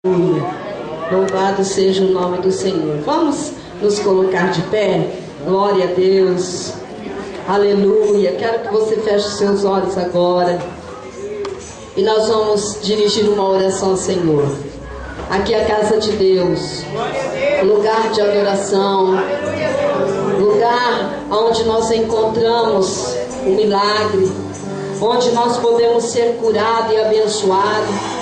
Aleluia. Louvado seja o nome do Senhor. Vamos nos colocar de pé. Glória a Deus. Aleluia. Quero que você feche os seus olhos agora. E nós vamos dirigir uma oração ao Senhor. Aqui é a casa de Deus. Lugar de adoração. Lugar onde nós encontramos o milagre. Onde nós podemos ser curados e abençoados.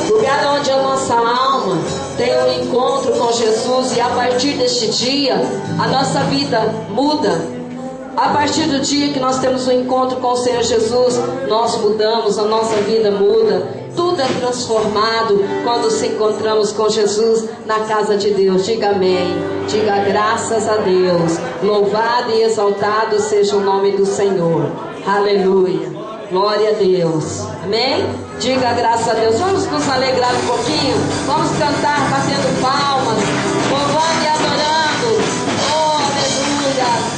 Lugar onde a nossa alma tem um encontro com Jesus. E a partir deste dia a nossa vida muda. A partir do dia que nós temos um encontro com o Senhor Jesus, nós mudamos, a nossa vida muda. Tudo é transformado quando nos encontramos com Jesus na casa de Deus. Diga amém. Diga graças a Deus. Louvado e exaltado seja o nome do Senhor. Aleluia. Glória a Deus. Amém? Diga graças a Deus. Vamos nos alegrar um pouquinho. Vamos cantar batendo palmas, louvando e adorando. Oh, aleluia.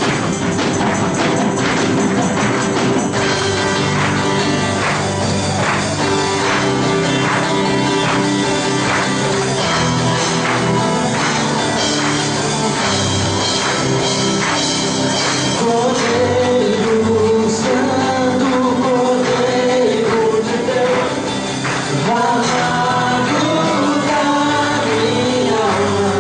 Amado da minha alma.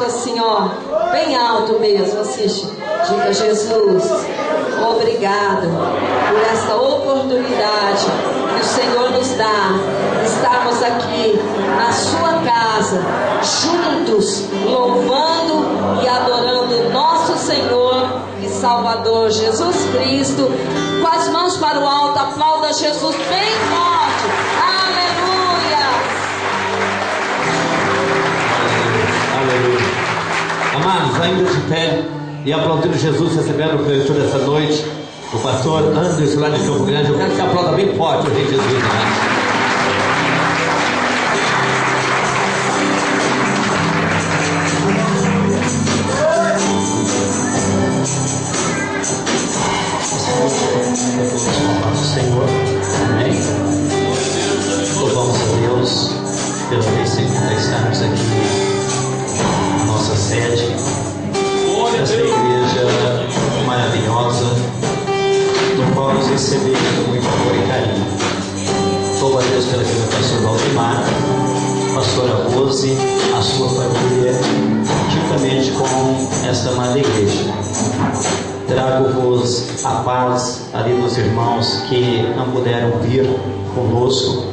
alto assim, ó, bem alto mesmo, assiste. Diga: Jesus, obrigado por esta oportunidade que o Senhor nos dá. Estamos aqui na sua casa, juntos, louvando e adorando nosso Senhor e Salvador Jesus Cristo. Com as mãos para o alto, aplauda Jesus bem forte. Aleluia! Aleluia. Amados, ainda de pé e aplaudindo Jesus, recebendo o preletor dessa noite, o pastor Anderson lá de Campo Grande. Eu quero que você aplauda bem forte o Rei Jesus, né? Senhor, amém. Louvamos a Deus pela vez segunda estarmos aqui na nossa sede, esta igreja maravilhosa, do qual nos recebemos com muito amor e carinho. Louvo a Deus pela vida do pastor Valdemar, pastora Rose, a sua família, juntamente com esta amada igreja. Trago-vos a paz ali dos irmãos que não puderam vir conosco,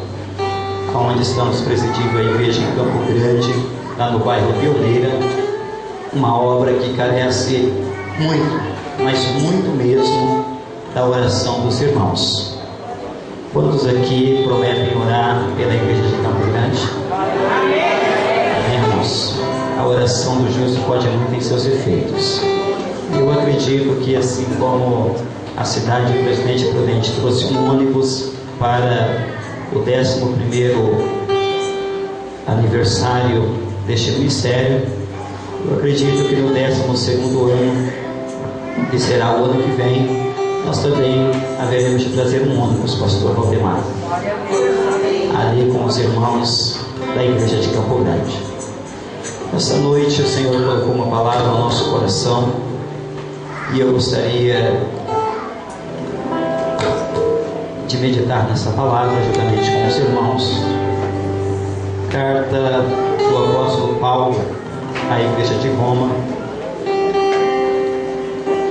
onde estamos presidindo a igreja em Campo Grande, lá no bairro Pioneira, uma obra que carece muito, mas muito mesmo, da oração dos irmãos. Quantos aqui prometem orar pela igreja de Campo Grande? Amém, irmãos? A oração do justo pode muito em seus efeitos. Eu acredito que, assim como a cidade de Presidente Prudente trouxe um ônibus para o 11º aniversário deste ministério, eu acredito que no 12º ano, que será o ano que vem, nós também haveremos de trazer um ônibus, pastor Valdemar, ali com os irmãos da igreja de Campo Grande. Esta noite o Senhor colocou uma palavra no nosso coração, e eu gostaria de meditar nessa palavra juntamente com os irmãos. Carta do apóstolo Paulo à igreja de Roma,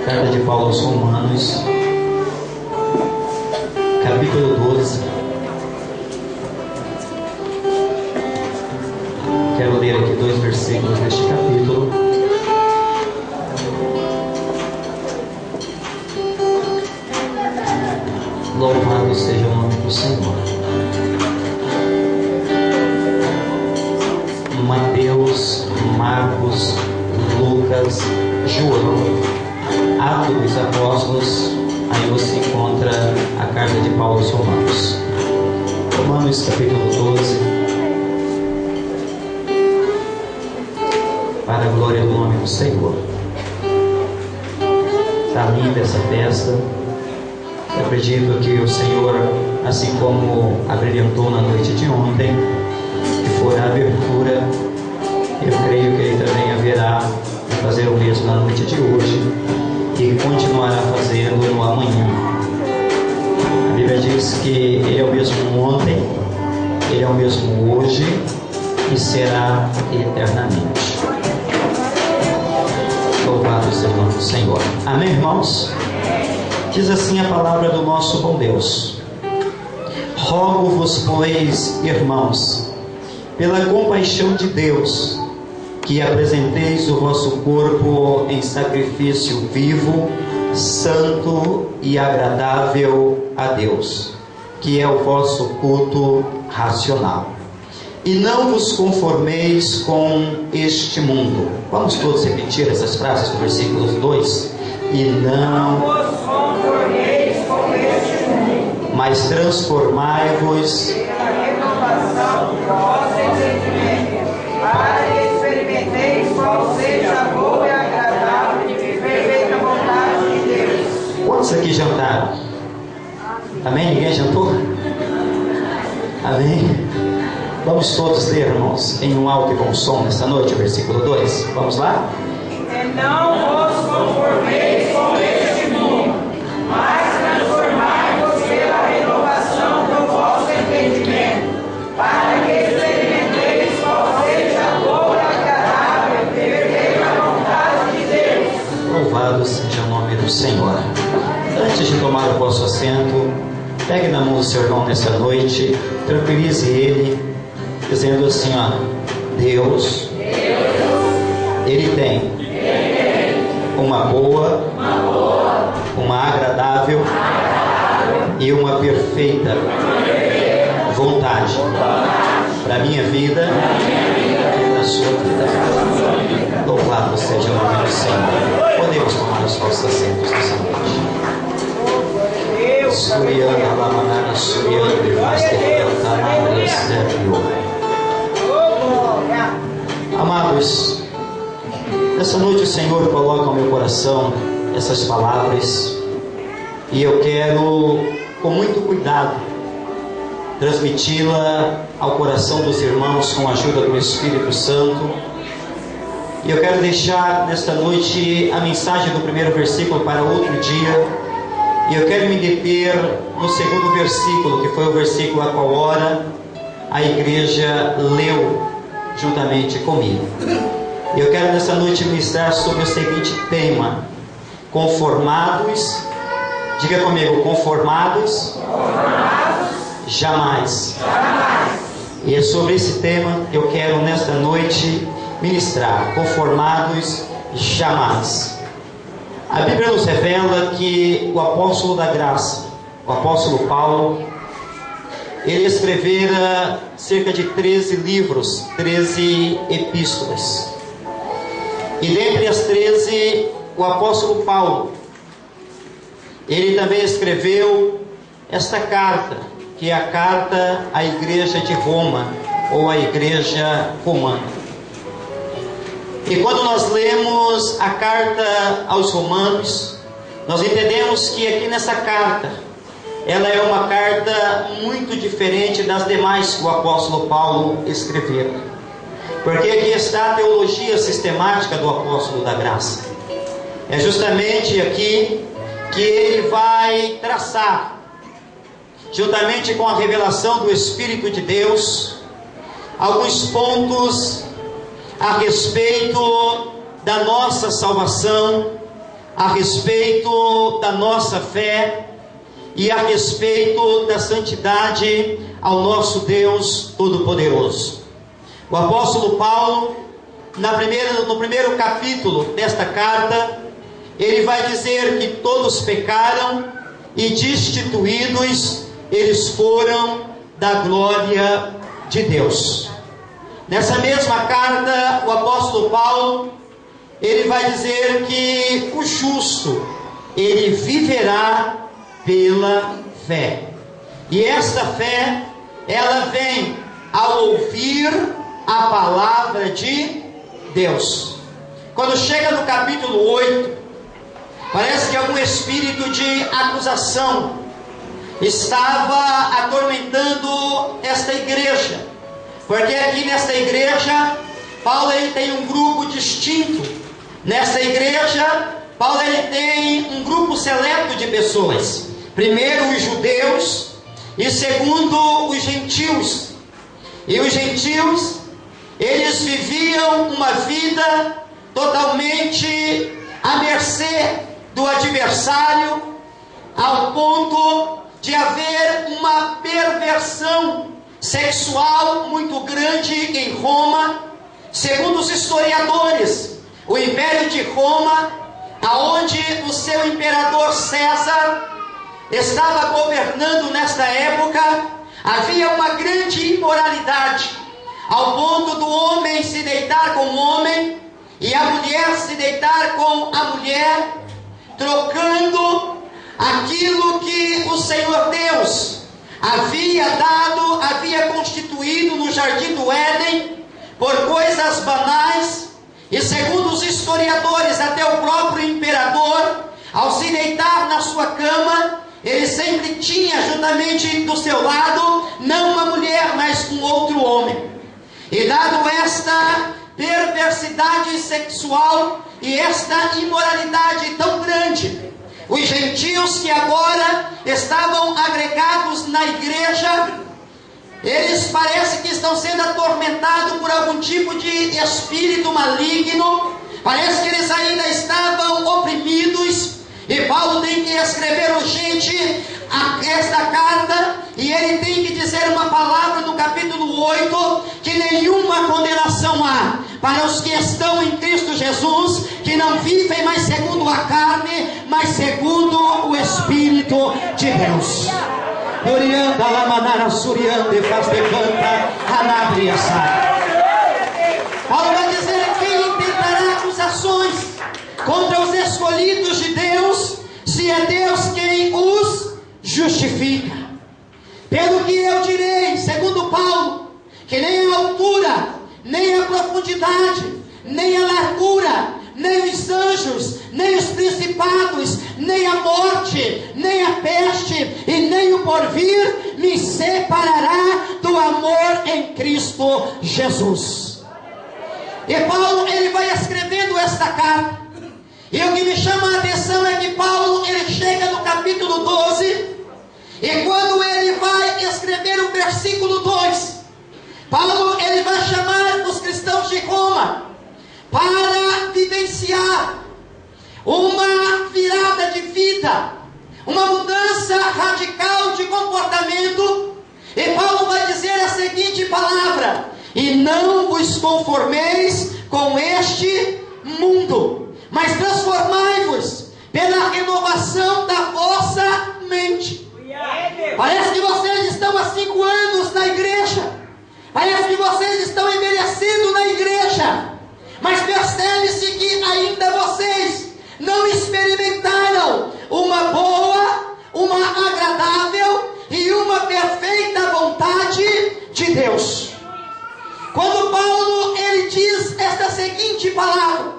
carta de Paulo aos Romanos, capítulo 12. Quero ler aqui 2 versículos deste capítulo. Louvado seja o nome do Senhor. Mateus, Marcos, Lucas, João, Atos dos Apóstolos, aí você encontra a carta de Paulo aos Romanos. Romanos capítulo 12. Para a glória do nome do Senhor. Está linda essa festa. Eu acredito que o Senhor, assim como abrilhantou na noite de ontem, que for a abertura, eu creio que Ele também haverá de fazer o mesmo na noite de hoje e continuará fazendo no amanhã. A Bíblia diz que Ele é o mesmo ontem, Ele é o mesmo hoje e será eternamente. Louvado seja o nome do Senhor. Amém, irmãos? Diz assim a palavra do nosso bom Deus: rogo-vos, pois, irmãos, pela compaixão de Deus, que apresenteis o vosso corpo em sacrifício vivo, santo e agradável a Deus, que é o vosso culto racional. E não vos conformeis com este mundo. Vamos todos repetir essas frases do versículo 2. E não vos conformeis com este mundo, mas transformai-vos pela renovação do vosso entendimento, para que experimenteis qual seja a boa e agradável e perfeita vontade de Deus. Quantos aqui jantaram? Amém? Ninguém jantou? Amém? Vamos todos ler, irmãos, em um alto e bom som nesta noite, o versículo 2. Vamos lá? E não vos conformeis com este mundo, mas transformai-vos pela renovação do vosso entendimento, para que experimenteis qual seja a boa, agradável e perfeita Antes de tomar o vosso assento, pegue na mão do seu irmão nessa noite, tranquilize ele, dizendo assim, ó: Deus, Ele tem uma boa, uma agradável e uma perfeita vontade para a minha vida e na sua vida. Louvado seja o nome do Senhor. Podemos tomar os nossos assentos nessa noite. Suriana, Lamanana, Suriana, amados, nessa noite o Senhor coloca no meu coração essas palavras e eu quero, com muito cuidado, transmiti-la ao coração dos irmãos com a ajuda do Espírito Santo. E eu quero deixar nesta noite a mensagem do primeiro versículo para outro dia. E eu quero me deter no segundo versículo, que foi o versículo a qual ora a igreja leu juntamente comigo. E eu quero nessa noite ministrar sobre o seguinte tema: conformados, diga comigo, conformados, jamais. E é sobre esse tema que eu quero nesta noite ministrar: conformados, jamais. A Bíblia nos revela que o apóstolo da graça, o apóstolo Paulo, ele escrevera cerca de 13 livros, 13 epístolas. E dentre as 13, o apóstolo Paulo, ele também escreveu esta carta, que é a carta à igreja de Roma, ou à igreja romana. E quando nós lemos a carta aos Romanos, nós entendemos que aqui nessa carta, ela é uma carta muito diferente das demais que o apóstolo Paulo escreveu. Porque aqui está a teologia sistemática do apóstolo da graça. É justamente aqui que ele vai traçar, juntamente com a revelação do Espírito de Deus, alguns pontos a respeito da nossa salvação, a respeito da nossa fé e a respeito da santidade ao nosso Deus Todo-Poderoso. O apóstolo Paulo, no primeiro capítulo desta carta, ele vai dizer que todos pecaram e destituídos eles foram da glória de Deus. Nessa mesma carta, o apóstolo Paulo, ele vai dizer que o justo, ele viverá pela fé. E esta fé, ela vem ao ouvir a palavra de Deus. Quando chega no capítulo 8, parece que algum espírito de acusação estava atormentando esta igreja. Porque aqui nesta igreja, Paulo ele tem um grupo distinto. Nesta igreja, Paulo ele tem um grupo seleto de pessoas. Primeiro os judeus e segundo os gentios. E os gentios, eles viviam uma vida totalmente à mercê do adversário, ao ponto de haver uma perversão sexual muito grande em Roma. Segundo os historiadores, o Império de Roma, aonde o seu imperador César estava governando nesta época, havia uma grande imoralidade, ao ponto do homem se deitar com o homem e a mulher se deitar com a mulher, trocando aquilo que o Senhor Deus havia constituído no Jardim do Éden por coisas banais. E segundo os historiadores, até o próprio imperador, ao se deitar na sua cama, ele sempre tinha juntamente do seu lado, não uma mulher, mas um outro homem. E dado esta perversidade sexual e esta imoralidade tão grande, os gentios que agora estavam agregados na igreja, eles parecem que estão sendo atormentados por algum tipo de espírito maligno. Parece que eles ainda estavam oprimidos. E Paulo tem que escrever esta carta, e ele tem que dizer uma palavra no capítulo 8, que nenhuma condenação há para os que estão em Cristo Jesus, que não vivem mais segundo a carne, mas segundo o Espírito de Deus. Orianda lamanara suriande faz de canta anabria sai. Paulo vai dizer: quem intentará acusações contra os escolhidos de Deus, se é Deus quem os justifica? Pelo que eu direi, segundo Paulo, que nem a altura, nem a profundidade, nem a largura, nem os anjos, nem os principados, nem a morte, nem a peste, e nem o porvir me separará do amor em Cristo Jesus. E Paulo, ele vai escrevendo esta carta, e o que me chama a atenção é que Paulo, ele chega no capítulo 12, e quando ele vai escrever o versículo 2, Paulo, ele vai chamar os cristãos de Roma para vivenciar uma virada de vida, uma mudança radical de comportamento. E Paulo vai dizer a seguinte palavra: e não vos conformeis com este mundo, mas transformai-vos pela renovação da vossa mente. Parece que vocês estão há 5 anos na igreja, parece que vocês estão envelhecendo na igreja, mas percebe-se que ainda vocês não experimentaram uma boa, uma agradável e uma perfeita vontade de Deus. Quando Paulo, ele diz esta seguinte palavra: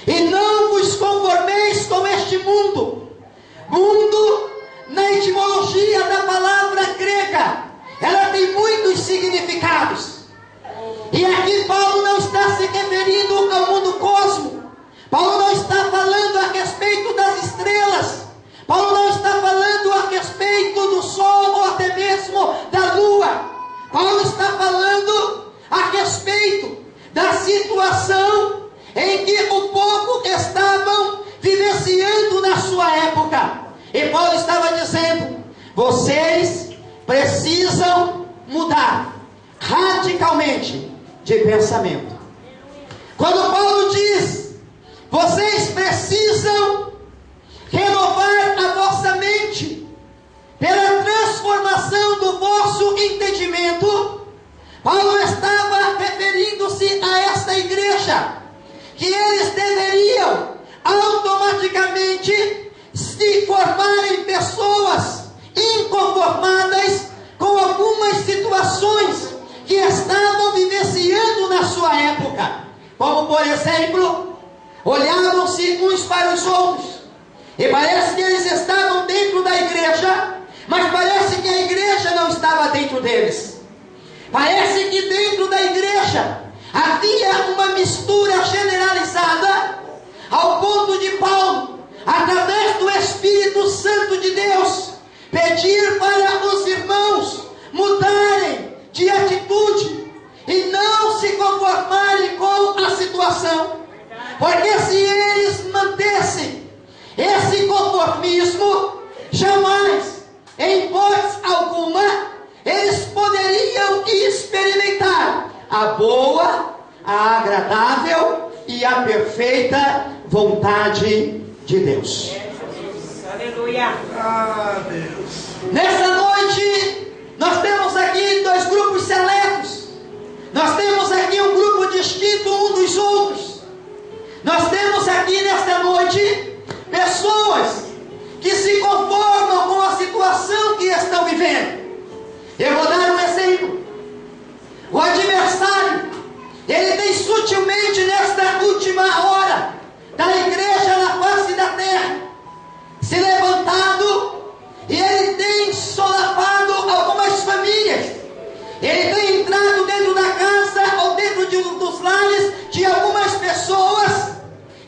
e não vos conformeis com este mundo. Mundo, na etimologia da palavra grega, ela tem muitos significados. E aqui Paulo não está se referindo ao mundo cósmico. Paulo não está falando a respeito das estrelas. Paulo não está falando a respeito do sol ou até mesmo da lua. Paulo está falando a respeito da situação em que o povo estavam vivenciando na sua época. E Paulo estava dizendo: vocês precisam mudar radicalmente de pensamento. Quando Paulo diz: vocês precisam renovar a vossa mente pela transformação do vosso entendimento, Paulo estava referindo-se a esta igreja, que eles deveriam automaticamente se formarem pessoas inconformadas com algumas situações que estavam vivenciando na sua época. Como, por exemplo, olhavam-se uns para os outros, e parece que eles estavam dentro da igreja, mas parece que a igreja não estava dentro deles. Parece que dentro da igreja havia uma mistura generalizada, ao ponto de Paulo, através do Espírito Santo de Deus, pedir para os irmãos mudarem de atitude e não se conformarem com a situação, porque se eles mantessem esse conformismo, jamais, em hipótese alguma, eles poderiam experimentar a boa, a agradável e a perfeita vontade de Deus. Aleluia. Ah, Deus. Nesta noite, nós temos aqui 2 grupos seletos. Nós temos aqui um grupo distinto um dos outros. Nós temos aqui nesta noite pessoas que se conformam com a situação que estão vivendo. Eu vou dar um exemplo. O adversário, ele tem sutilmente nesta última hora da igreja na face da terra se levantado, e ele tem solapado algumas famílias. Ele tem entrado dentro da casa ou dentro dos lares de algumas pessoas,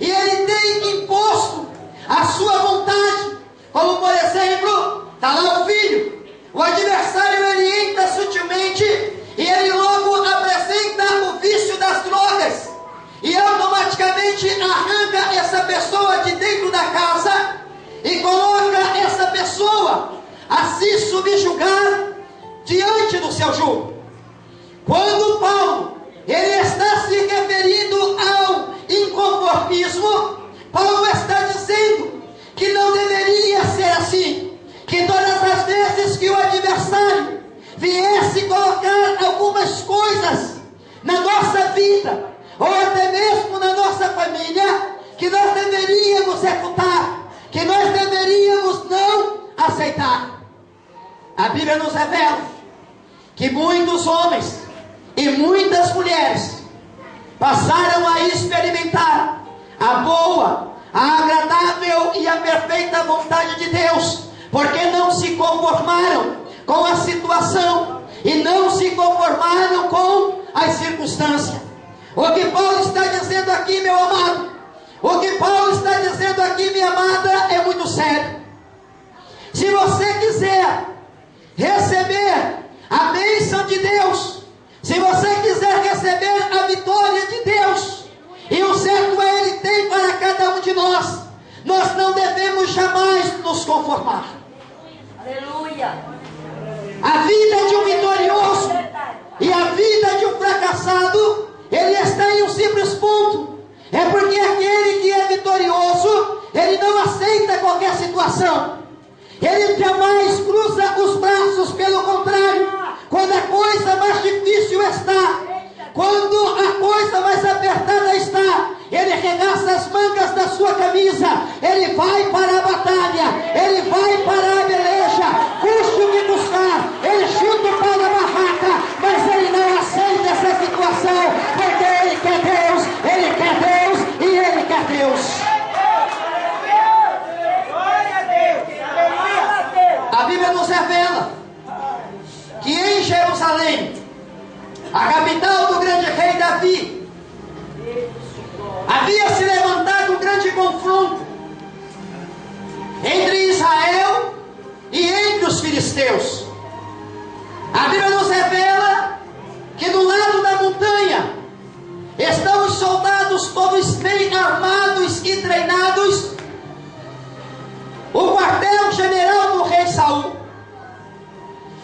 e ele tem imposto a sua vontade. Como, por exemplo, está lá o filho. O adversário, ele entra sutilmente e ele logo apresenta o vício das drogas, e automaticamente arranca essa pessoa de dentro da casa e coloca essa pessoa subjugar diante do seu jugo. Quando Paulo, ele está se referindo ao inconformismo, Paulo está dizendo que não deveria ser assim, que todas as vezes que o adversário viesse colocar algumas coisas na nossa vida, ou até mesmo na nossa família, que nós deveríamos refutar, que nós deveríamos não aceitar. A Bíblia nos revela que muitos homens e muitas mulheres passaram a experimentar a boa, a agradável e a perfeita vontade de Deus, porque não se conformaram com a situação e não se conformaram com as circunstâncias. O que Paulo está dizendo aqui, meu amado, o que Paulo está dizendo aqui, minha amada, é muito sério. Se você quiser receber a bênção de Deus, se você quiser receber a vitória de Deus, e o certo Ele tem para cada um de nós, nós não devemos jamais nos conformar. Aleluia. A vida de um vitorioso e a vida de um fracassado, ele está em um simples ponto. É porque aquele que é vitorioso, ele não aceita qualquer situação. Ele jamais cruza os braços, pelo contrário, quando a coisa mais difícil está, quando a coisa mais apertada está, ele arregaça as mangas da sua camisa, ele vai para a batalha, ele vai para a peleja, custe o que custar, ele chuta o pau da barraca, mas ele não aceita essa situação, porque ele quer Deus e ele quer Deus. A Bíblia nos revela que em Jerusalém, a capital do grande rei Davi, havia se levantado um grande confronto entre Israel e entre os filisteus. A Bíblia nos revela que do lado da montanha estão os soldados todos bem armados e treinados, o quartel-general do rei Saul.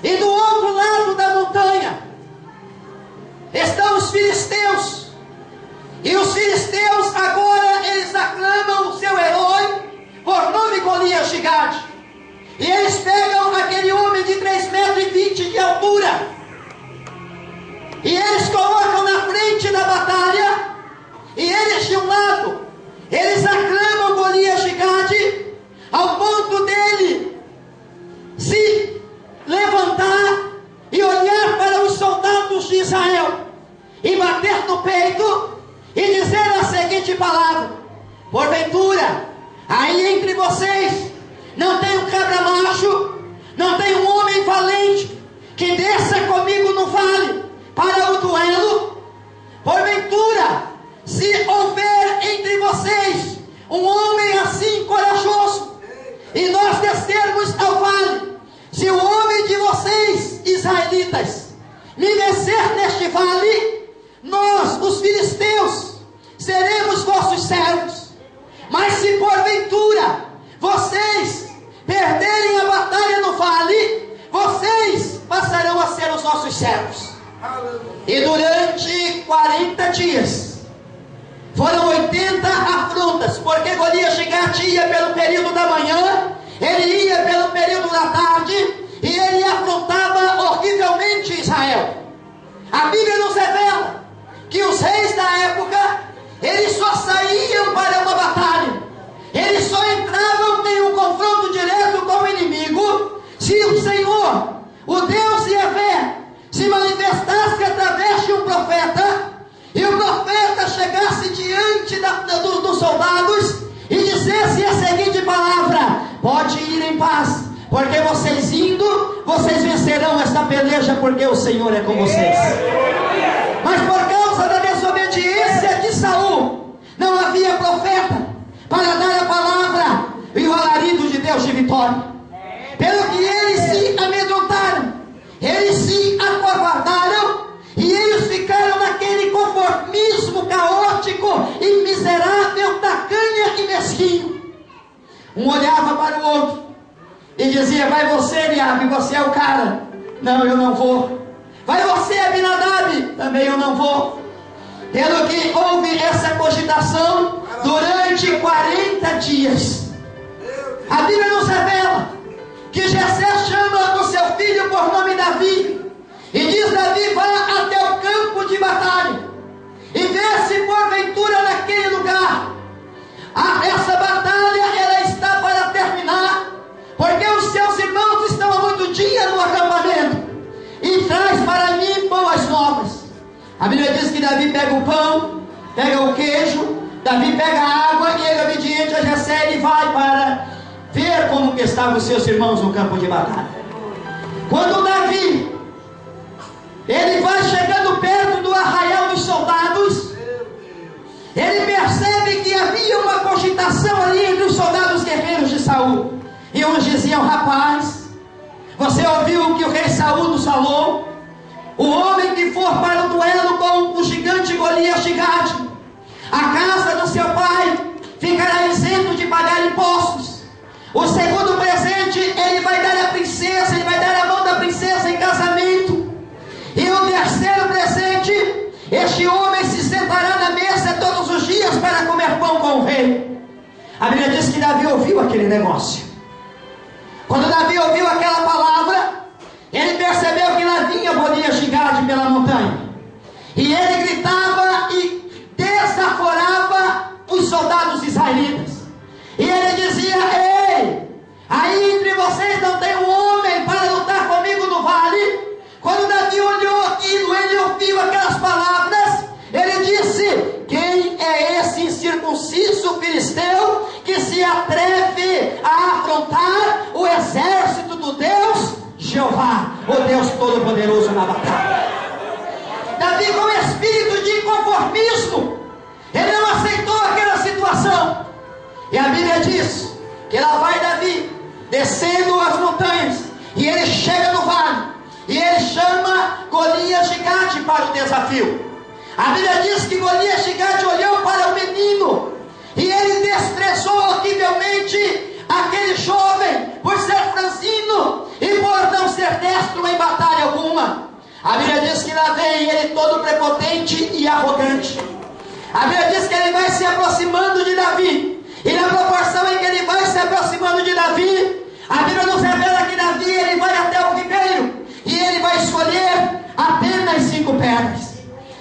E do outro lado da montanha estão os filisteus. E os filisteus agora eles aclamam o seu herói por nome Golias de Gade. E eles pegam aquele homem de 3,20 metros de altura, e eles colocam na frente da batalha. E eles de um lado, eles aclamam Golias de Gade, ao ponto dele se levantar e olhar para os soldados de Israel e bater no peito e dizer a seguinte palavra: porventura, aí entre vocês não tem um cabra-macho, não tem um homem valente que desça comigo no vale para o duelo? Porventura, se houver entre vocês um homem assim corajoso, e nós descermos ao vale, se o homem de vocês, israelitas, me vencer neste vale, nós, os filisteus, seremos vossos servos. Mas se porventura vocês perderem a batalha no vale, vocês passarão a ser os nossos servos. E durante 40 dias foram 80 afrontas, porque Golias de Gade ia pelo período da manhã, ele ia pelo período da tarde, e ele afrontava horrivelmente Israel. A Bíblia nos revela que os reis da época, eles só saíam para uma batalha, eles só entravam em um confronto direto com o inimigo, se o Senhor, o Deus Yahvé, se manifestasse através de um profeta, e o profeta chegasse diante dos soldados e dissesse a seguinte palavra: pode ir em paz, porque vocês indo, vocês vencerão esta peleja, porque o Senhor é com vocês. Mas por causa da desobediência de Saul, não havia profeta para dar a palavra e o alarido de Deus de vitória. Pelo que eles se amedrontaram, eles se acovardaram, e eles ficaram naquele conformismo caótico e miserável, tacanha e mesquinho. Um olhava para o outro e e dizia: vai você, Eliabe, você é o cara. Não, eu não vou. Vai você, Abinadab, também eu não vou. Pelo que houve essa cogitação durante 40 dias. A Bíblia nos revela que Jessé chama o seu filho por nome Davi e diz: Davi, vá até o campo de batalha e vê se porventura naquele lugar essa batalha ela está para terminar, porque os seus irmãos estão há muito dia no acampamento, e traz para mim boas novas. A Bíblia diz que Davi pega o pão, pega o queijo, Davi pega a água, e ele, obediente a Jessé, ele vai para ver como que estavam os seus irmãos no campo de batalha. Quando Davi ele vai chegando perto do arraial dos soldados, ele percebe que havia uma cogitação ali entre os soldados guerreiros de Saul. E uns diziam: rapaz, você ouviu o que o rei Saul nos falou? O homem que for para o duelo com o gigante Golias de Gade, a casa do seu pai ficará isento de pagar impostos. O segundo presente ele vai dar à princesa, ele vai dar a mão da princesa em casamento. E o terceiro presente, este homem se sentará na mesa todos os dias para comer pão com o rei. A Bíblia diz que Davi ouviu aquele negócio. Quando Davi ouviu aquela palavra, ele percebeu que lá vinha Golias de Gade pela montanha, e ele gritava e desaforava os soldados israelitas, e ele dizia: ei, aí entre vocês não tem um homem para lutar comigo no vale? Quando Davi olhou aquilo, ele ouviu aquelas palavras, ele disse: quem é esse incircunciso filisteu que se atreve a afrontar o exército do Deus Jeová, o Deus Todo-Poderoso na batalha? Davi, com espírito de inconformismo, ele não aceitou aquela situação. E a Bíblia diz que lá vai Davi descendo as montanhas, e ele chega no vale, e ele chama Golias de Gade para o desafio. A Bíblia diz que Golias de Gade olhou para o menino, e ele desprezou horrivelmente aquele jovem por ser franzino e por não ser destro em batalha alguma. A Bíblia diz que lá vem ele todo prepotente e arrogante. A Bíblia diz que ele vai se aproximando de Davi, e na proporção em que ele vai se aproximando de Davi, a Bíblia nos revela que Davi ele vai até o ribeiro, e ele vai escolher apenas 5 pedras.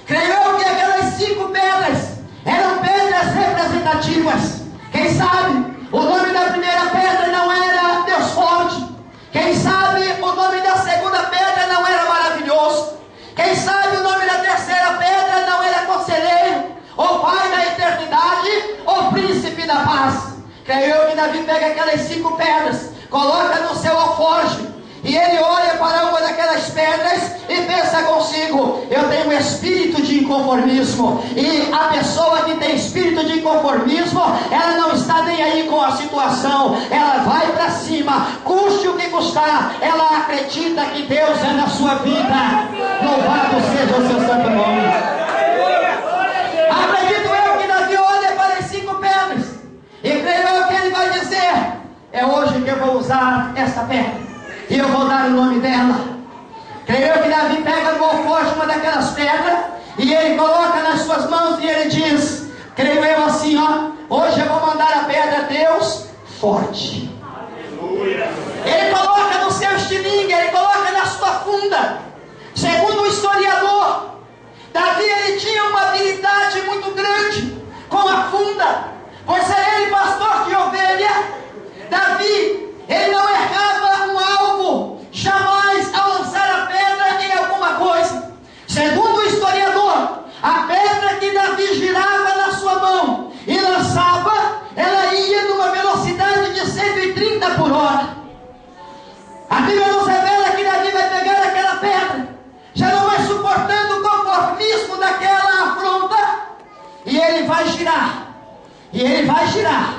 Creio eu que aquelas 5 pedras eram pedras representativas. Quem sabe o nome da primeira pedra não era Deus Forte. Quem sabe o nome da segunda pedra não era Maravilhoso. Quem sabe o nome da terceira pedra não era Conselheiro, ou Pai da Eternidade, ou Príncipe da Paz. Creio eu que Davi pega aquelas 5 pedras, coloca no seu alforje, e ele olha para uma daquelas pedras e pensa consigo: eu tenho um espírito de inconformismo. E a pessoa que tem espírito de inconformismo, ela não está nem aí com a situação, ela vai para cima, custe o que custar. Ela acredita que Deus é na sua vida. Louvado seja o seu santo nome. Acredito eu que Davi olha para as 5 pedras, e creio eu que ele vai dizer: é hoje que eu vou usar esta pedra, e eu vou dar o nome dela. Creio eu que Davi pega no alforje uma daquelas pedras, e ele coloca nas suas mãos, e ele diz, creio eu assim, ó: hoje eu vou mandar a pedra Deus Forte. Aleluia. Ele coloca no seu estilingue, ele coloca na sua funda. Segundo o historiador, Davi ele tinha uma habilidade muito grande com a funda, por ser ele pastor de ovelha. Davi ele não errava um alvo, jamais ao lançar a pedra em alguma coisa. Segundo o historiador, a pedra que Davi girava na sua mão e lançava, ela ia numa velocidade de 130 por hora. A Bíblia nos revela que Davi vai pegar aquela pedra, já não vai suportando o conformismo daquela afronta, e ele vai girar, e ele vai girar.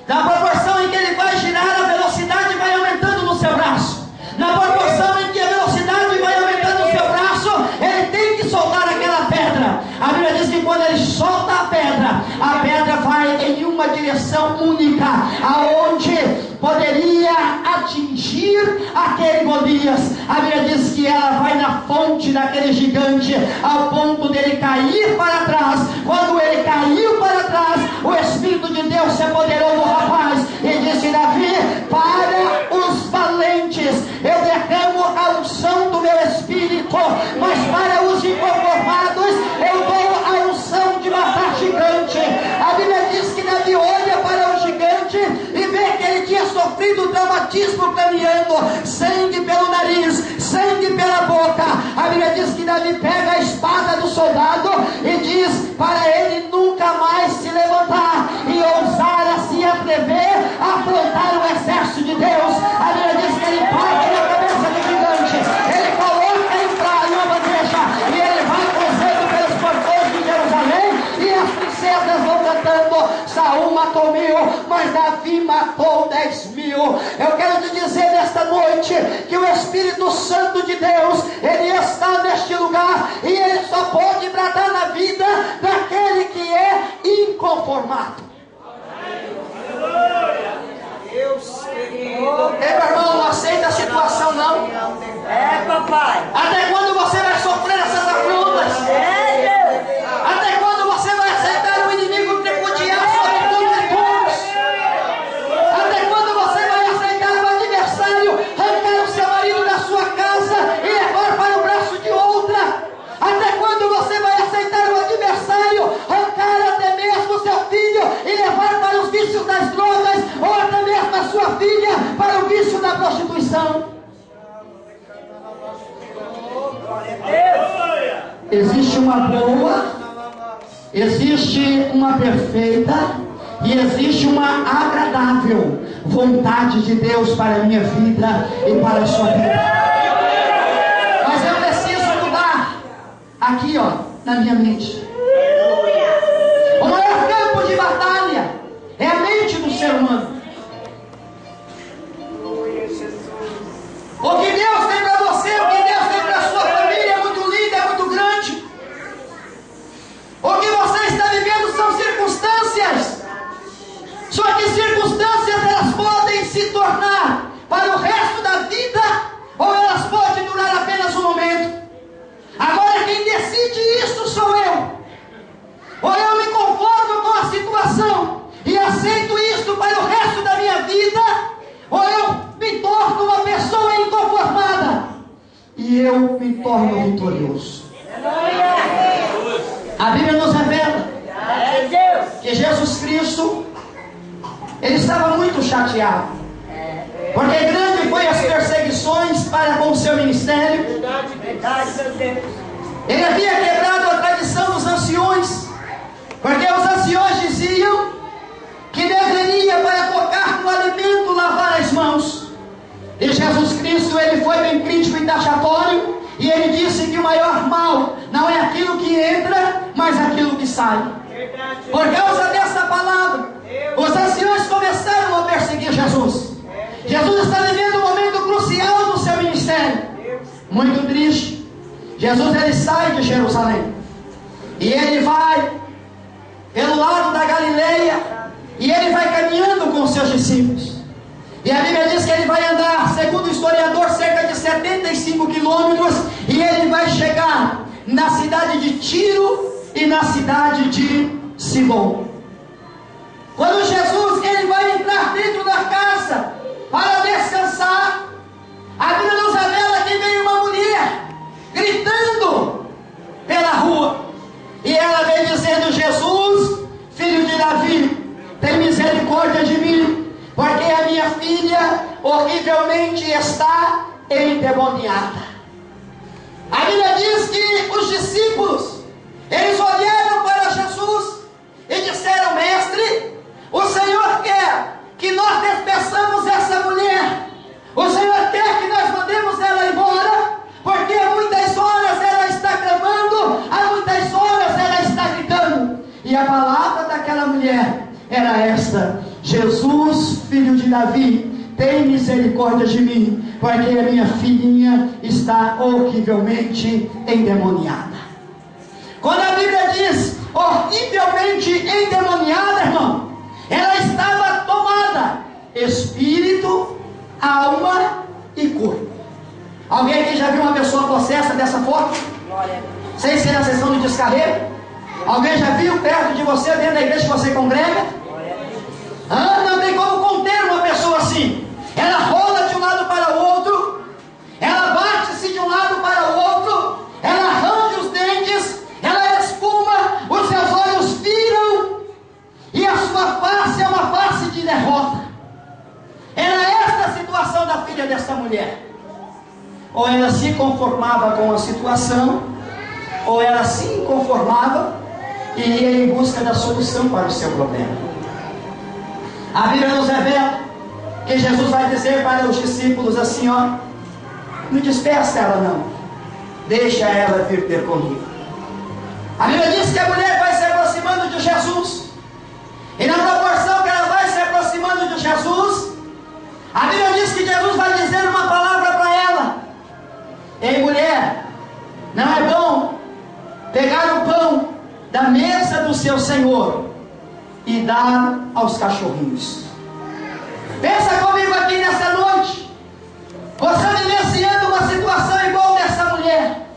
Na proporção em que ele vai girar, a velocidade vai aumentando no seu braço. Na proporção em que a velocidade vai aumentando no seu braço, ele tem que soltar aquela pedra. A Bíblia diz que quando ele solta a pedra vai em uma direção única, aonde poderia atingir afligir aquele Golias. A Bíblia diz que ela vai na fonte daquele gigante, ao ponto dele cair para trás. Quando ele caiu para trás, o Espírito de Deus se apoderou do rapaz e disse: Davi, para os valentes eu derramo a unção do meu Espírito, mas para os inconformados eu dou a unção de matar gigante. A Bíblia diz que Davi olha para o gigante e vê que ele tinha sofrido traumatismo craniano, sangue pelo nariz, sangue pela boca. A Bíblia diz que Davi pega a espada do soldado e diz para ele nunca mais se levantar e ousar a se atrever a afrontar o exército de Deus. A Bíblia diz que ele parte na cabeça do gigante, ele coloca em uma bandeja e ele vai cruzando pelos portões de Jerusalém, e as princesas vão cantando: Saul matou 1000, mas Davi matou 10.000. Eu quero te dizer nesta noite que o Espírito Santo de Deus, ele está neste lugar, e ele só pode bradar na vida daquele que é inconformado. Ei, meu irmão, não aceita a situação, não. É, papai. Até quando você vai sofrer essas afrontas? É, Deus. Até quando você vai aceitar o inimigo tripudiar sua atitude de cruz? Até quando você vai aceitar o adversário arrancar o seu marido da sua casa e levar para o braço de outra? Até quando você vai aceitar o adversário arrancar até mesmo o seu filho e levar para os vícios das drogas, ou até mesmo a sua filha para o vício da prostituição? Existe uma boa, existe uma perfeita e existe uma agradável vontade de Deus para a minha vida e para a sua vida. Mas eu preciso mudar aqui, ó, na minha mente. O maior campo de batalha é a mente do ser humano. O que Deus tem para você, o que Deus tem para a sua família é muito lindo, é muito grande. O que você está vivendo são circunstâncias. Só que circunstâncias, elas podem se tornar para o resto da vida, ou elas podem durar apenas um momento. Agora quem decide isso sou eu. Ou eu me conformo com a situação e aceito isso para o resto da minha vida, ou eu me torno uma pessoa inconformada e eu me torno vitorioso. A Bíblia nos revela que Jesus Cristo, ele estava muito chateado, porque grande foi as perseguições para com o seu ministério. Ele havia quebrado a tradição dos anciões, porque os anciões diziam que deveria, para tocar no alimento, lavar as mãos. E Jesus Cristo, ele foi bem crítico e taxatório, e ele disse que o maior mal não é aquilo que entra, mas aquilo que sai. Por causa dessa palavra, os anciões começaram a perseguir Jesus. Jesus está vivendo um momento crucial no seu ministério, muito triste. Jesus, ele sai de Jerusalém e ele vai pelo lado da Galileia, e ele vai caminhando com os seus discípulos. E a Bíblia diz que ele vai andar, segundo o historiador, cerca de 75 quilômetros, e ele vai chegar na cidade de Tiro e na cidade de Sidom. Quando Jesus, ele vai entrar dentro da casa para descansar, a Bíblia nos revela que veio uma mulher gritando pela rua, e ela vem dizendo: Jesus, filho de Davi, tem misericórdia de mim, porque a minha filha horrivelmente está endemoniada. A Bíblia diz que os discípulos, eles olharam para Jesus e disseram: Mestre, o Senhor quer que nós despeçamos essa mulher, o Senhor quer que nós mandemos ela embora, porque há muitas horas ela está clamando, há muitas horas ela está gritando. E a palavra daquela mulher era esta: Jesus, filho de Davi, tem misericórdia de mim, porque a minha filhinha está horrivelmente endemoniada. Quando a Bíblia diz horrivelmente endemoniada, irmão, ela estava tomada, espírito, alma Alguém aqui já viu uma pessoa possessa dessa forma? Sem ser na sessão de descarrego? Alguém já viu perto de você, dentro da igreja que você congrega? Não tem como conter uma pessoa assim. Ela rola de um lado para o outro, ela bate-se de um lado para o outro, ela arranja os dentes, ela espuma, os seus olhos viram, e a sua face é uma face de derrota. Era esta a situação da filha desta mulher. Ou ela se conformava com a situação, ou ela se inconformava e ia em busca da solução para o seu problema. A Bíblia nos revela que Jesus vai dizer para os discípulos assim, ó: não despeça ela não, deixa ela vir ter comigo. A Bíblia diz que a mulher vai se aproximando de Jesus, e na proporção que ela vai se aproximando de Jesus, a Bíblia diz que Jesus vai dizer uma palavra para ela: ei mulher, não é bom pegar o pão da mesa do seu Senhor e dar aos cachorrinhos. Pensa comigo aqui nessa noite, você vivenciando uma situação igual dessa mulher,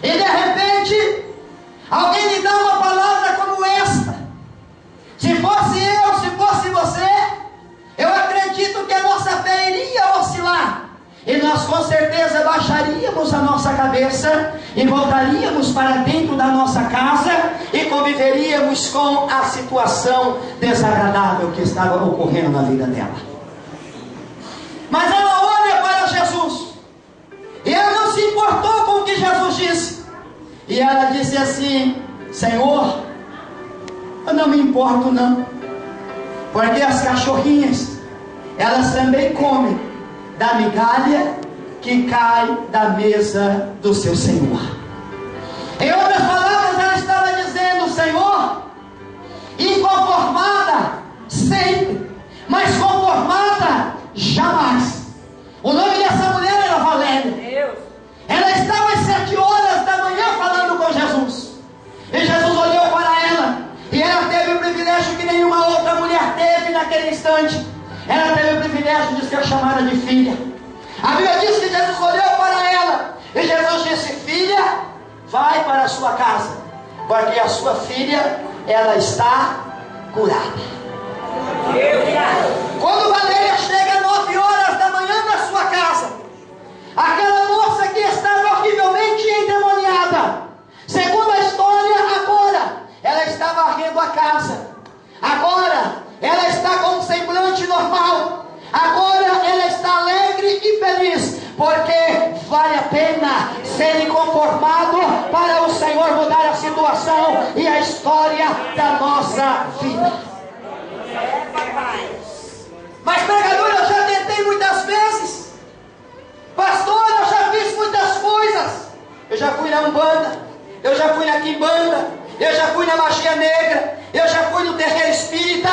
e de repente alguém lhe dá uma palavra como esta. Se fosse eu, se fosse você, eu acredito que a nossa fé iria oscilar, e nós com certeza baixaríamos a nossa cabeça e voltaríamos para dentro da nossa casa e conviveríamos com a situação desagradável que estava ocorrendo na vida dela. Mas ela olha para Jesus, e ela não se importou com o que Jesus disse, e ela disse assim: Senhor, eu não me importo não, porque as cachorrinhas, elas também comem da migalha que cai da mesa do seu Senhor. Em outras palavras, ela estava dizendo: Senhor, inconformada sempre, mas conformada jamais. O nome dessa mulher era Valéria. Ela estava às 7 horas da manhã falando com Jesus, e Jesus olhou para ela, e ela teve o privilégio que nenhuma outra mulher teve naquele instante. Ela teve o privilégio de ser chamada de filha. A Bíblia diz que Jesus olhou para ela, e Jesus disse: filha, vai para a sua casa, porque a sua filha, ela está curada. Quando Valéria chega 9 horas da manhã na sua casa, aquela moça que estava horrivelmente endemoniada, segundo a história, agora ela está varrendo a casa, agora ela está com um semblante normal, agora ela está alegre e feliz, porque vale a pena ser inconformado para o Senhor mudar a situação e a história da nossa vida. Mas pregador, eu já tentei muitas vezes, pastor, eu já fiz muitas coisas, eu já fui na Umbanda, eu já fui na Quimbanda, eu já fui na Magia Negra, eu já fui no terreiro espírita,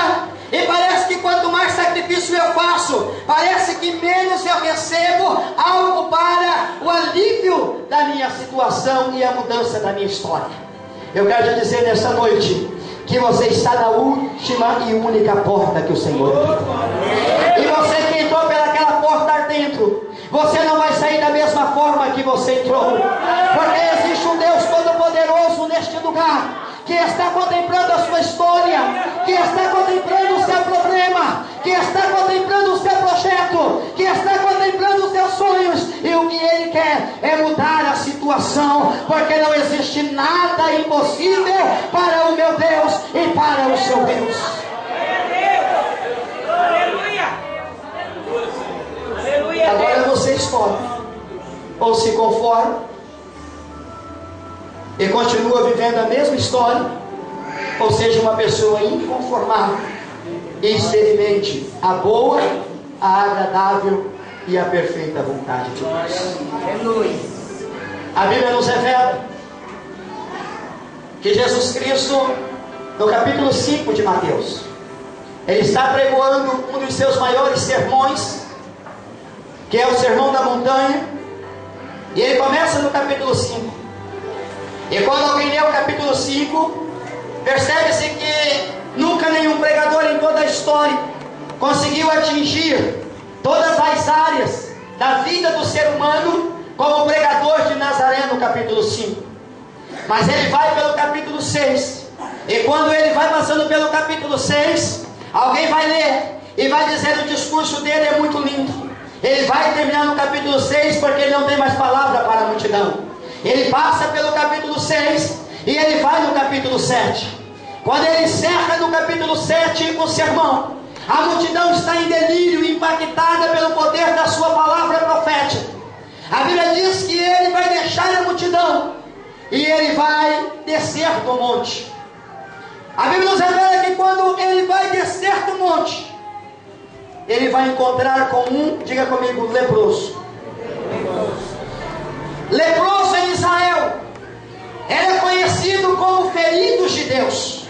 e parece que quanto mais sacrifício eu faço, parece que menos eu recebo algo para o alívio da minha situação e a mudança da minha história. Eu quero te dizer nessa noite que você está na última e única porta que o Senhor tem. E você que entrou pelaquela porta dentro, você não vai sair da mesma forma que você entrou, porque existe um Deus Todo-Poderoso neste lugar, que está contemplando a sua história, que está contemplando o seu problema, que está contemplando o seu projeto, que está contemplando os seus sonhos, e o que Ele quer é mudar a situação, porque não existe nada impossível para o meu Deus e para o seu Deus. Agora você escolhe: ou se conforma e continua vivendo a mesma história, ou seja, uma pessoa inconformável e experimente a boa, a agradável e a perfeita vontade de Deus. A Bíblia nos revela que Jesus Cristo, no capítulo 5 de Mateus, Ele está pregoando um dos seus maiores sermões, que é o Sermão da Montanha, e ele começa no capítulo 5. E quando alguém lê o capítulo 5, percebe-se que nunca nenhum pregador em toda a história conseguiu atingir todas as áreas da vida do ser humano como o pregador de Nazaré no capítulo 5. Mas ele vai pelo capítulo 6. E quando ele vai passando pelo capítulo 6, alguém vai ler e vai dizer que o discurso dele é muito lindo. Ele vai terminar no capítulo 6 porque ele não tem mais palavra para a multidão. Ele passa pelo capítulo 6 e ele vai no capítulo 7. Quando ele encerra no capítulo 7 o sermão, a multidão está em delírio, impactada pelo poder da sua palavra profética. A Bíblia diz que ele vai deixar a multidão e ele vai descer do monte. A Bíblia nos revela que quando ele vai descer do monte, ele vai encontrar com diga comigo, leproso. Leproso em Israel era conhecido como feridos de Deus.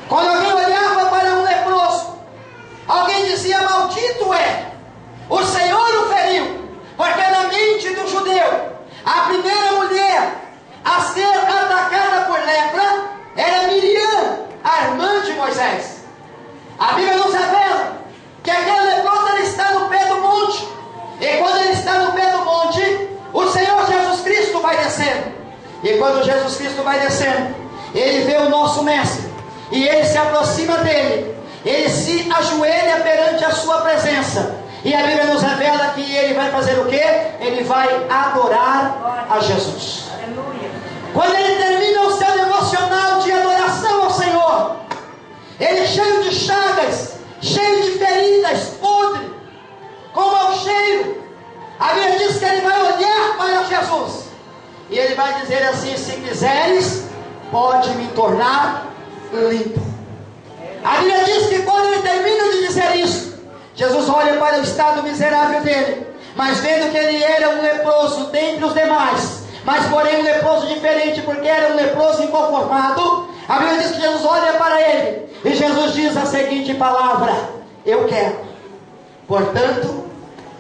Quando alguém olhava para um leproso, alguém dizia: maldito é, o Senhor o feriu. Porque na mente do judeu, a primeira mulher a ser atacada por lepra era Miriam, a irmã de Moisés. A Bíblia nos revela que aquele leproso ele está no pé do monte. E quando ele está no pé do monte, o Senhor Jesus Cristo vai descendo. E quando Jesus Cristo vai descendo, ele vê o nosso mestre e ele se aproxima dele. Ele se ajoelha perante a sua presença. E a Bíblia nos revela que ele vai fazer o quê? Ele vai adorar a Jesus. Quando ele termina o seu devocional de adoração ao Senhor, ele cheio de chagas, cheio de feridas, podre, com mau cheiro, a Bíblia diz que ele vai olhar para Jesus e ele vai dizer assim: se quiseres, pode me tornar limpo. A Bíblia diz que quando ele termina de dizer isso, Jesus olha para o estado miserável dele, mas vendo que ele era um leproso dentre os demais, mas porém um leproso diferente, porque era um leproso inconformado, a Bíblia diz que Jesus olha para ele e Jesus diz a seguinte palavra: eu quero, portanto,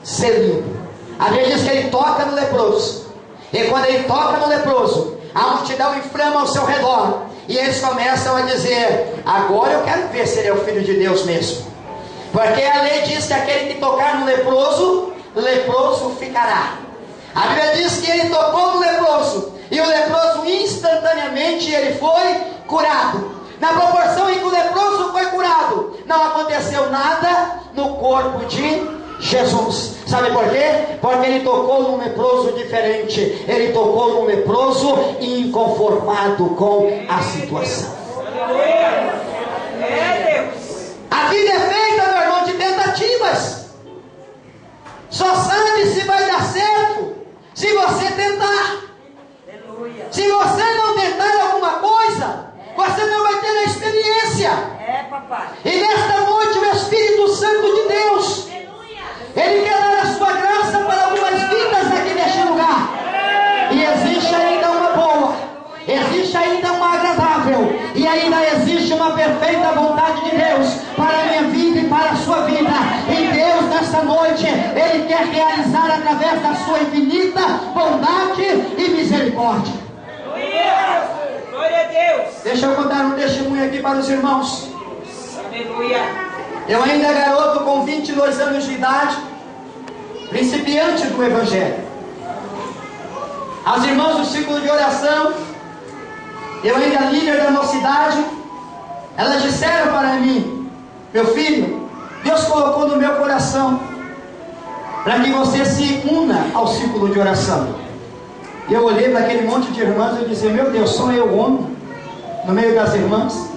ser limpo. A Bíblia diz que ele toca no leproso, e quando ele toca no leproso, a multidão inflama ao seu redor, e eles começam a dizer: agora eu quero ver se ele é o Filho de Deus mesmo. Porque a lei diz que aquele que tocar no leproso, leproso ficará. A Bíblia diz que ele tocou no leproso, e o leproso instantaneamente ele foi curado. Na proporção em que o leproso foi curado, não aconteceu nada no corpo de Jesus. Sabe por quê? Porque ele tocou num leproso diferente. Ele tocou num leproso inconformado com a situação. A vida é feita, meu irmão, de tentativas. Só sabe se vai dar certo se você tentar. Se você não tentar alguma coisa, você não vai ter a experiência. Papai. E nesta noite o Espírito Santo de Deus, ele quer dar a sua graça para algumas vidas aqui neste lugar. E existe ainda uma boa, existe ainda uma agradável, e ainda existe uma perfeita vontade de Deus para a minha vida e para a sua vida. E Deus nesta noite, ele quer realizar através da sua infinita bondade e misericórdia. Glória a Deus. Deixa eu contar um testemunho aqui para os irmãos. Aleluia. Eu ainda garoto com 22 anos de idade, principiante do Evangelho. As irmãs do círculo de oração, eu ainda líder da mocidade, elas disseram para mim: meu filho, Deus colocou no meu coração para que você se una ao círculo de oração. E eu olhei para aquele monte de irmãs e disse: meu Deus, sou eu homem no meio das irmãs?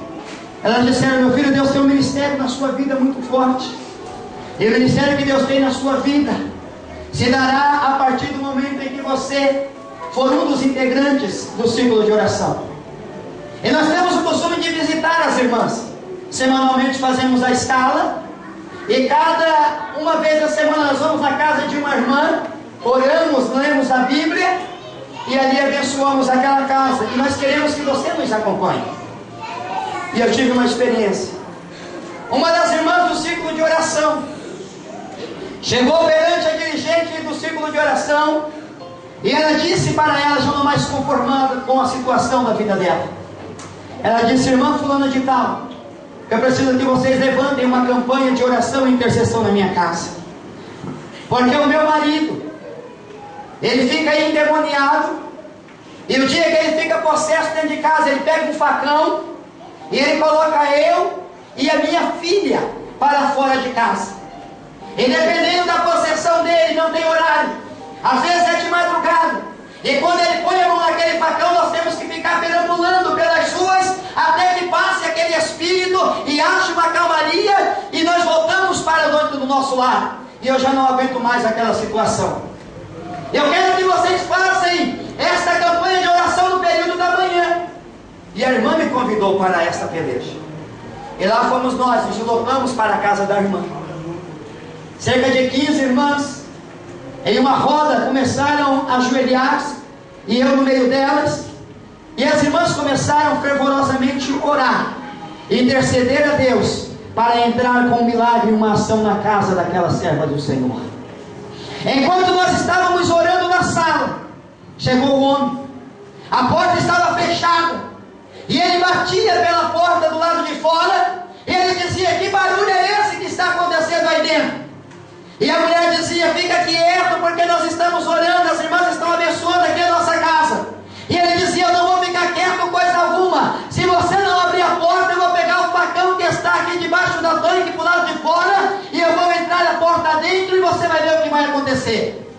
Elas disseram: meu filho, Deus tem um ministério na sua vida muito forte, e o ministério que Deus tem na sua vida se dará a partir do momento em que você for um dos integrantes do círculo de oração. E nós temos o costume de visitar as irmãs. Semanalmente fazemos a escala, e cada uma vez a semana nós vamos na casa de uma irmã, oramos, lemos a Bíblia e ali abençoamos aquela casa. E nós queremos que você nos acompanhe. E eu tive uma experiência. Uma das irmãs do círculo de oração chegou perante a dirigente do círculo de oração, e ela disse para ela, já não mais conformada com a situação da vida dela, ela disse: irmã fulana de tal, eu preciso que vocês levantem uma campanha de oração e intercessão na minha casa. Porque o meu marido, ele fica endemoniado, e o dia que ele fica possesso dentro de casa, ele pega um facão, e ele coloca eu e a minha filha para fora de casa. E dependendo da possessão dele, não tem horário. Às vezes é de madrugada. E quando ele põe a mão naquele facão, nós temos que ficar perambulando pelas ruas até que passe aquele espírito e ache uma calmaria, e nós voltamos para dentro do nosso lar. E eu já não aguento mais aquela situação. Eu quero que vocês façam esta campanha de oração no período da manhã. E a irmã me convidou para esta peleja. E lá fomos nós, nos deslocamos para a casa da irmã. Cerca de 15 irmãs, em uma roda, começaram a ajoelhar-se, e eu no meio delas. E as irmãs começaram fervorosamente a orar, interceder a Deus, para entrar com um milagre e uma ação na casa daquela serva do Senhor. Enquanto nós estávamos orando na sala, chegou o homem. A porta estava fechada, e ele batia pela porta do lado de fora, e ele dizia: que barulho é esse que está acontecendo aí dentro? E a mulher dizia: fica quieto, porque nós estamos orando, as irmãs estão abençoando aqui a nossa casa. E ele dizia: eu não vou ficar quieto coisa alguma. Se você não abrir a porta, eu vou pegar o facão que está aqui debaixo da tanque para o lado de fora, e eu vou entrar a porta dentro, e você vai ver o que vai acontecer.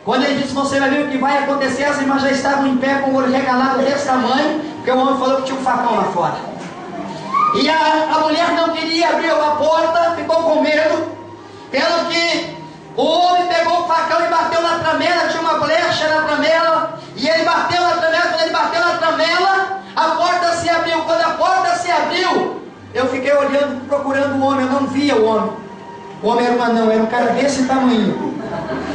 Quando ele disse: você vai ver o que vai acontecer, as irmãs já estavam em pé com o olho regalado desse tamanho, porque o homem falou que tinha um facão lá fora. E a mulher não queria abrir a porta, ficou com medo. Pelo que o homem pegou o facão e bateu na tramela, tinha uma brecha na tramela, e ele bateu na tramela. Quando ele bateu na tramela, a porta se abriu. Quando a porta se abriu, eu fiquei olhando, procurando o homem, eu não via o homem. O homem era um anão, era um cara desse tamanho.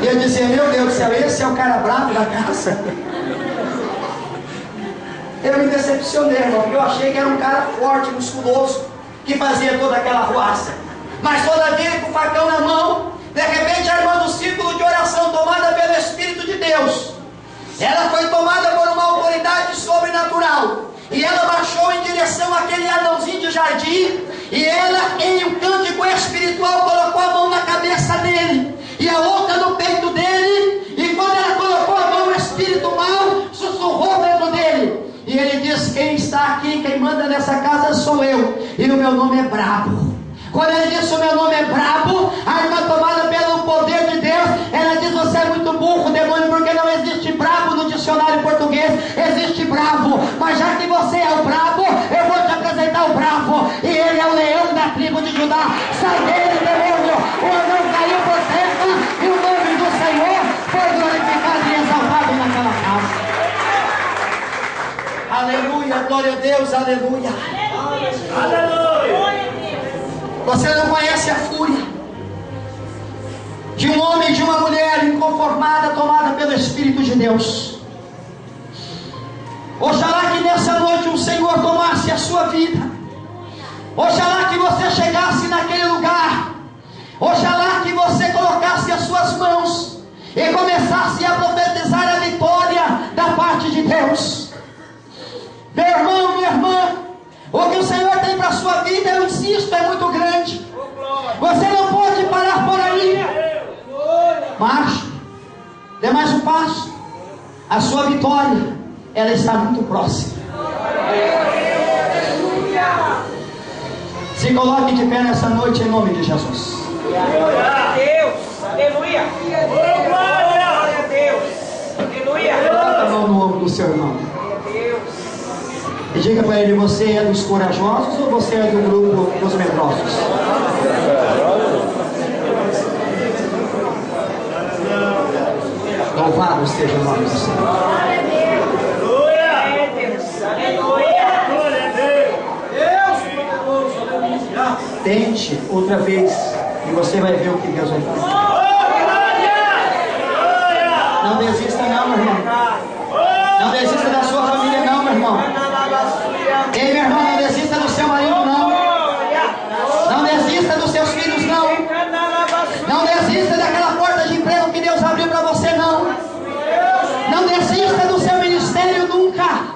E eu dizia: meu Deus do céu, esse é o cara bravo da casa. Eu me decepcionei, irmão, porque eu achei que era um cara forte, musculoso, que fazia toda aquela ruaça. Mas todavia, com o facão na mão, de repente a irmã do círculo de oração, tomada pelo Espírito de Deus, ela foi tomada por uma autoridade sobrenatural, e ela baixou em direção àquele anãozinho de jardim, e ela, em um cântico espiritual, colocou a mão na cabeça dele, e a outra no peito dele, e quando ela colocou a mão, o espírito mau sussurrou dentro dele, e ele diz: quem está aqui, quem manda nessa casa sou eu, e o meu nome é Brabo. Quando ele disse: o meu nome é Brabo, a irmã, tomada pelo poder de Deus, ela diz: você é muito burro, demônio, porque não existe brabo no dicionário português, existe bravo. Mas já que você é o brabo, eu vou te apresentar o bravo, e ele é o leão da tribo de Judá. Sai dele, demônio. O anão caiu por terra, e o nome do Senhor foi glorificado e exaltado naquela casa. Aleluia, glória a Deus, aleluia. Aleluia. Você não conhece a fúria de um homem e de uma mulher inconformada, tomada pelo Espírito de Deus. Oxalá que nessa noite o Senhor tomasse a sua vida. Oxalá que você chegasse naquele lugar. Oxalá que você colocasse as suas mãos e começasse a profetizar a vitória da parte de Deus. Meu irmão, minha irmã, o que o Senhor tem para a sua vida, eu insisto, é muito grande. Você não pode parar por aí. Marche, dê mais um passo. A sua vitória, ela está muito próxima. Se coloque de pé nessa noite em nome de Jesus. Glória a Deus. Aleluia. Glória a Deus. Aleluia. Coloque a mão no ombro do seu irmão. E diga para ele: você é dos corajosos ou você é do grupo dos medrosos? Louvado seja o nome do Senhor. Glória a Deus. Aleluia. Tente outra vez e você vai ver o que Deus vai fazer. Não desista não, meu irmão. Não desista da sua família não, meu irmão. Ei, meu irmão, não desista do seu marido não. Não desista dos seus filhos não. Não desista daquela porta de emprego que Deus abriu para você não. Não desista do seu ministério nunca.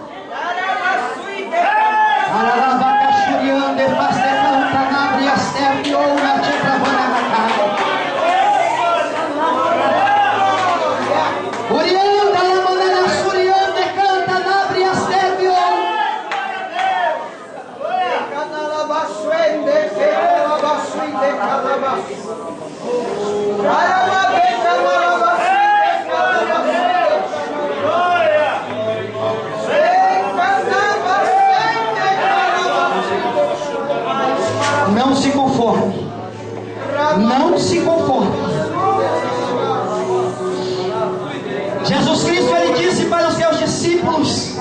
Jesus Cristo, Ele disse para os seus discípulos: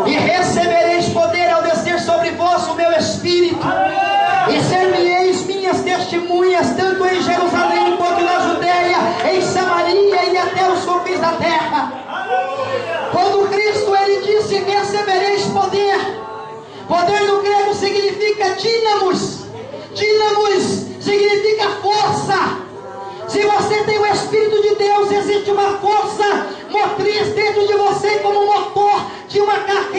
e recebereis poder ao descer sobre vós o meu Espírito, e ser-me-eis minhas testemunhas, tanto em Jerusalém quanto na Judeia, em Samaria e até os confins da terra. Quando Cristo, Ele disse: recebereis poder, poder no grego significa dínamos. Dínamos significa força. Se você tem o Espírito de Deus, existe uma força motriz dentro de você, como o motor de uma carta